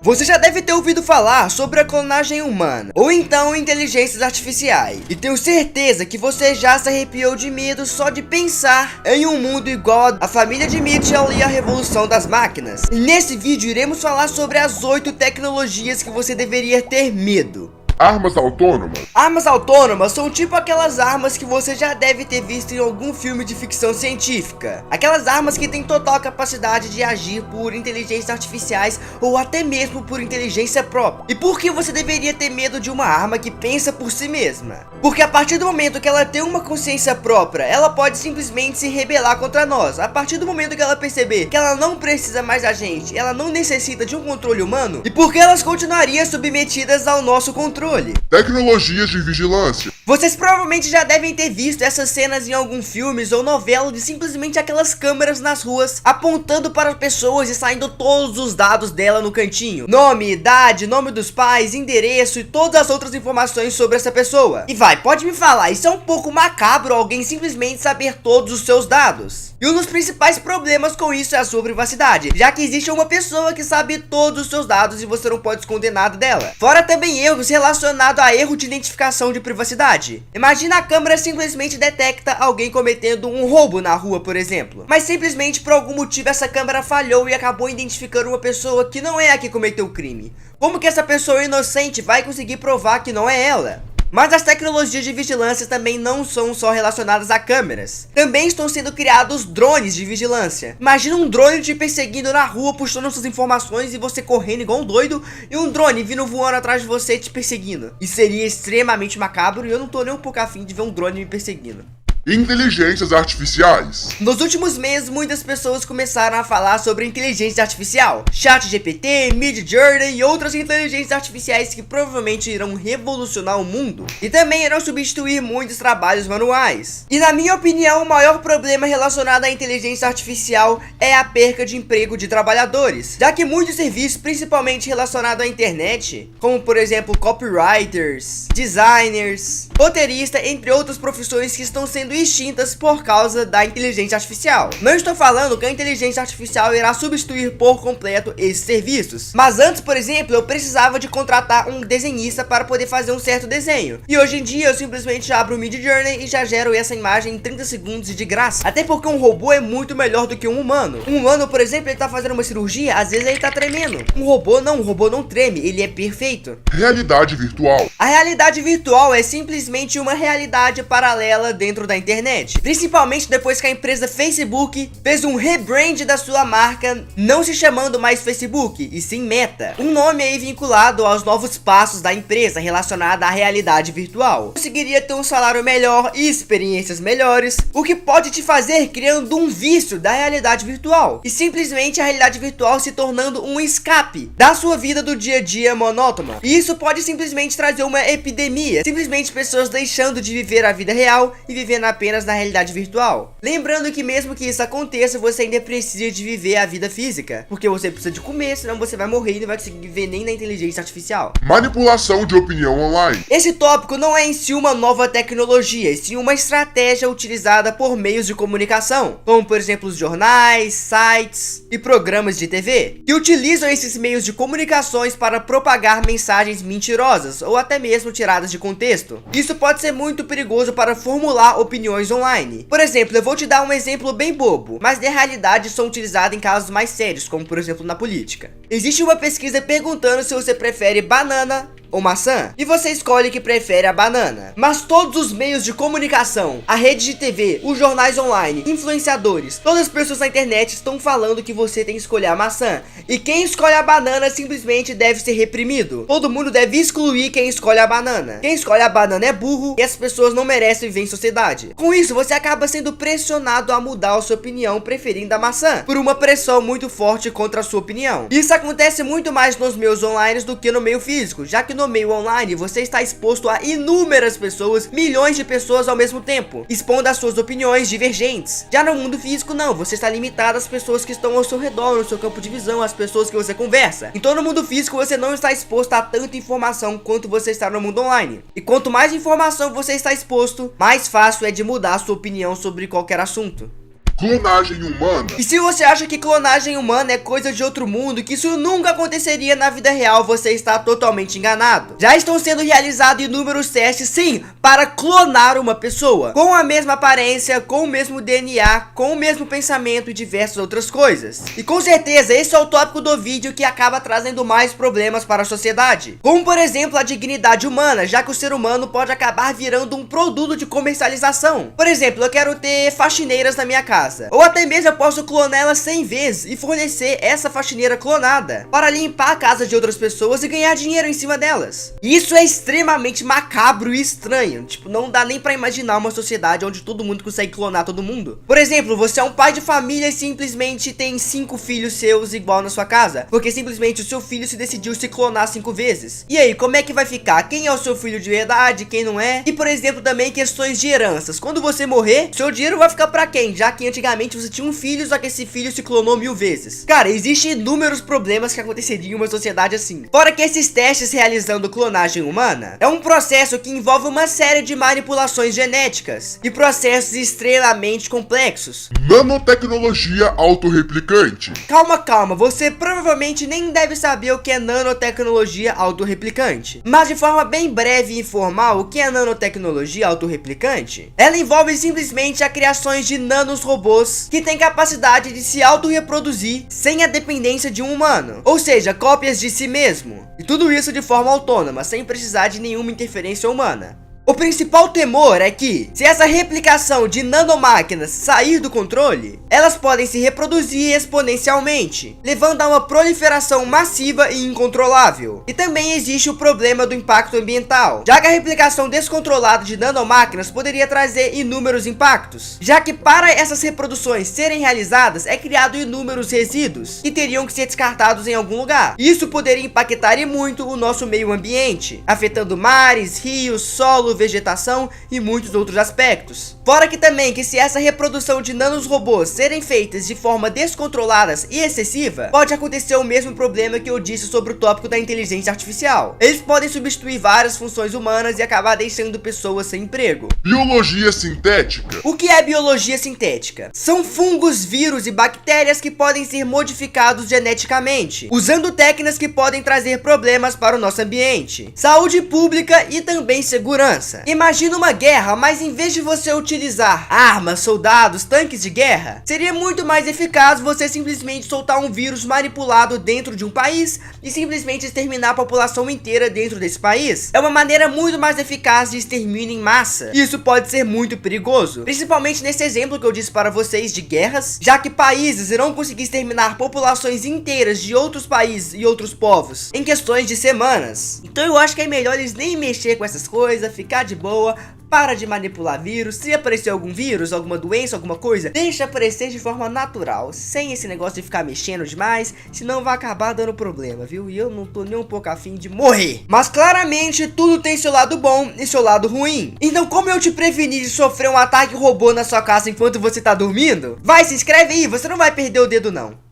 Você já deve ter ouvido falar sobre a clonagem humana, ou então inteligências artificiais. E tenho certeza que você já se arrepiou de medo só de pensar em um mundo igual à família de Mitchell e a revolução das máquinas. E nesse vídeo iremos falar sobre as 8 tecnologias que você deveria ter medo. Armas autônomas? Armas autônomas são tipo aquelas armas que você já deve ter visto em algum filme de ficção científica. Aquelas armas que têm total capacidade de agir por inteligências artificiais ou até mesmo por inteligência própria. E por que você deveria ter medo de uma arma que pensa por si mesma? Porque a partir do momento que ela tem uma consciência própria, ela pode simplesmente se rebelar contra nós. A partir do momento que ela perceber que ela não precisa mais da gente, ela não necessita de um controle humano, e porque elas continuariam submetidas ao nosso controle. Tecnologias de vigilância? Vocês provavelmente já devem ter visto essas cenas em algum filmes ou novela de simplesmente aquelas câmeras nas ruas apontando para pessoas e saindo todos os dados dela no cantinho. Nome, idade, nome dos pais, endereço e todas as outras informações sobre essa pessoa. E pode me falar, isso é um pouco macabro alguém simplesmente saber todos os seus dados. E um dos principais problemas com isso é a sua privacidade, já que existe uma pessoa que sabe todos os seus dados e você não pode esconder nada dela. Fora também erros relacionados a erro de identificação de privacidade. Imagina a câmera simplesmente detecta alguém cometendo um roubo na rua, por exemplo. Mas simplesmente por algum motivo essa câmera falhou e acabou identificando uma pessoa que não é a que cometeu o crime. Como que essa pessoa inocente vai conseguir provar que não é ela? Mas as tecnologias de vigilância também não são só relacionadas a câmeras. Também estão sendo criados drones de vigilância. Imagina um drone te perseguindo na rua, puxando suas informações e você correndo igual um doido, e um drone vindo voando atrás de você te perseguindo. Isso seria extremamente macabro e eu não tô nem um pouco afim de ver um drone me perseguindo. Inteligências artificiais? Nos últimos meses, muitas pessoas começaram a falar sobre inteligência artificial. ChatGPT, Midjourney e outras inteligências artificiais que provavelmente irão revolucionar o mundo e também irão substituir muitos trabalhos manuais. E na minha opinião, o maior problema relacionado à inteligência artificial é a perca de emprego de trabalhadores, já que muitos serviços, principalmente relacionados à internet, como por exemplo copywriters, designers, roteiristas, entre outras profissões que estão sendo extintas por causa da inteligência artificial. Não estou falando que a inteligência artificial irá substituir por completo esses serviços, mas antes, por exemplo, eu precisava de contratar um desenhista para poder fazer um certo desenho, e hoje em dia eu simplesmente abro o Midjourney e já gero essa imagem em 30 segundos de graça. Até porque um robô é muito melhor do que um humano. Um humano, por exemplo, ele tá fazendo uma cirurgia, às vezes ele tá tremendo. Um robô não treme, ele é perfeito. Realidade virtual? A realidade virtual é simplesmente uma realidade paralela dentro da internet, principalmente depois que a empresa Facebook fez um rebrand da sua marca, não se chamando mais Facebook, e sim Meta, um nome aí vinculado aos novos passos da empresa relacionada à realidade virtual. Conseguiria ter um salário melhor e experiências melhores, o que pode te fazer criando um vício da realidade virtual, e simplesmente a realidade virtual se tornando um escape da sua vida do dia a dia monótona. E isso pode simplesmente trazer uma epidemia, simplesmente pessoas deixando de viver a vida real e vivendo apenas na realidade virtual. Lembrando que mesmo que isso aconteça, você ainda precisa de viver a vida física, porque você precisa de comer, senão você vai morrer e não vai conseguir viver nem na inteligência artificial. Manipulação de opinião online? Esse tópico não é em si uma nova tecnologia, e sim uma estratégia utilizada por meios de comunicação, como por exemplo os jornais, sites e programas de TV, que utilizam esses meios de comunicações para propagar mensagens mentirosas ou até mesmo tiradas de contexto. Isso pode ser muito perigoso para formular opiniões online. Por exemplo, eu vou te dar um exemplo bem bobo, mas na realidade são utilizados em casos mais sérios, como por exemplo na política. Existe uma pesquisa perguntando se você prefere banana ou maçã, e você escolhe que prefere a banana. Mas todos os meios de comunicação, a rede de TV, os jornais online, influenciadores, todas as pessoas na internet estão falando que você tem que escolher a maçã, e quem escolhe a banana simplesmente deve ser reprimido. Todo mundo deve excluir quem escolhe a banana. Quem escolhe a banana é burro e as pessoas não merecem viver em sociedade. Com isso, você acaba sendo pressionado a mudar a sua opinião preferindo a maçã, por uma pressão muito forte contra a sua opinião. Isso acontece muito mais nos meios online do que no meio físico, já que no meio online você está exposto a inúmeras pessoas, milhões de pessoas ao mesmo tempo, expondo as suas opiniões divergentes. Já no mundo físico não, você está limitado às pessoas que estão ao seu redor, no seu campo de visão, às pessoas que você conversa. Então no mundo físico você não está exposto a tanta informação quanto você está no mundo online. E quanto mais informação você está exposto, mais fácil é de mudar a sua opinião sobre qualquer assunto. Clonagem humana. E se você acha que clonagem humana é coisa de outro mundo, que isso nunca aconteceria na vida real, você está totalmente enganado. Já estão sendo realizados inúmeros testes, sim, para clonar uma pessoa, com a mesma aparência, com o mesmo DNA, com o mesmo pensamento e diversas outras coisas. E com certeza esse é o tópico do vídeo que acaba trazendo mais problemas para a sociedade, como por exemplo a dignidade humana, já que o ser humano pode acabar virando um produto de comercialização. Por exemplo, eu quero ter faxineiras na minha casa, ou até mesmo eu posso clonar elas 100 vezes e fornecer essa faxineira clonada para limpar a casa de outras pessoas e ganhar dinheiro em cima delas. Isso é extremamente macabro e estranho, tipo, não dá nem pra imaginar uma sociedade onde todo mundo consegue clonar todo mundo. Por exemplo, você é um pai de família e simplesmente tem 5 filhos seus igual na sua casa, porque simplesmente o seu filho se decidiu se clonar 5 vezes. E aí, como é que vai ficar? Quem é o seu filho de verdade, quem não é? E por exemplo, também questões de heranças. Quando você morrer, seu dinheiro vai ficar pra quem? Já que antigamente você tinha um filho, só que esse filho se clonou 1000 vezes. Cara, existem inúmeros problemas que aconteceriam em uma sociedade assim. Fora que esses testes realizando clonagem humana é um processo que envolve uma série de manipulações genéticas e processos extremamente complexos. Nanotecnologia autorreplicante. Calma, você provavelmente nem deve saber o que é nanotecnologia autorreplicante. Mas de forma bem breve e informal, o que é nanotecnologia autorreplicante? Ela envolve simplesmente a criação de nanorobôs que têm capacidade de se autorreproduzir sem a dependência de um humano, ou seja, cópias de si mesmo. E tudo isso de forma autônoma, sem precisar de nenhuma interferência humana. O principal temor é que, se essa replicação de nanomáquinas sair do controle, elas podem se reproduzir exponencialmente, levando a uma proliferação massiva e incontrolável. E também existe o problema do impacto ambiental, já que a replicação descontrolada de nanomáquinas poderia trazer inúmeros impactos, já que para essas reproduções serem realizadas é criado inúmeros resíduos que teriam que ser descartados em algum lugar. Isso poderia impactar e muito o nosso meio ambiente, afetando mares, rios, solo, vegetação e muitos outros aspectos. Fora que também que se essa reprodução de nanorobôs serem feitas de forma descontroladas e excessiva, pode acontecer o mesmo problema que eu disse sobre o tópico da inteligência artificial. Eles podem substituir várias funções humanas e acabar deixando pessoas sem emprego. Biologia sintética. O que é biologia sintética? São fungos, vírus e bactérias que podem ser modificados geneticamente, usando técnicas que podem trazer problemas para o nosso ambiente, saúde pública e também segurança. Imagina uma guerra, mas em vez de você utilizar armas, soldados, tanques de guerra, seria muito mais eficaz você simplesmente soltar um vírus manipulado dentro de um país e simplesmente exterminar a população inteira dentro desse país. É uma maneira muito mais eficaz de extermínio em massa. Isso pode ser muito perigoso, principalmente nesse exemplo que eu disse para vocês de guerras, já que países irão conseguir exterminar populações inteiras de outros países e outros povos em questões de semanas. Então eu acho que é melhor eles nem mexer com essas coisas, ficar de boa, para de manipular vírus. Se aparecer algum vírus, alguma doença, alguma coisa, deixa aparecer de forma natural, sem esse negócio de ficar mexendo demais, senão vai acabar dando problema, viu? E eu não tô nem um pouco afim de morrer. Mas claramente tudo tem seu lado bom e seu lado ruim. Então como eu te preveni de sofrer um ataque robô na sua casa enquanto você tá dormindo? Vai, se inscreve aí, você não vai perder o dedo não.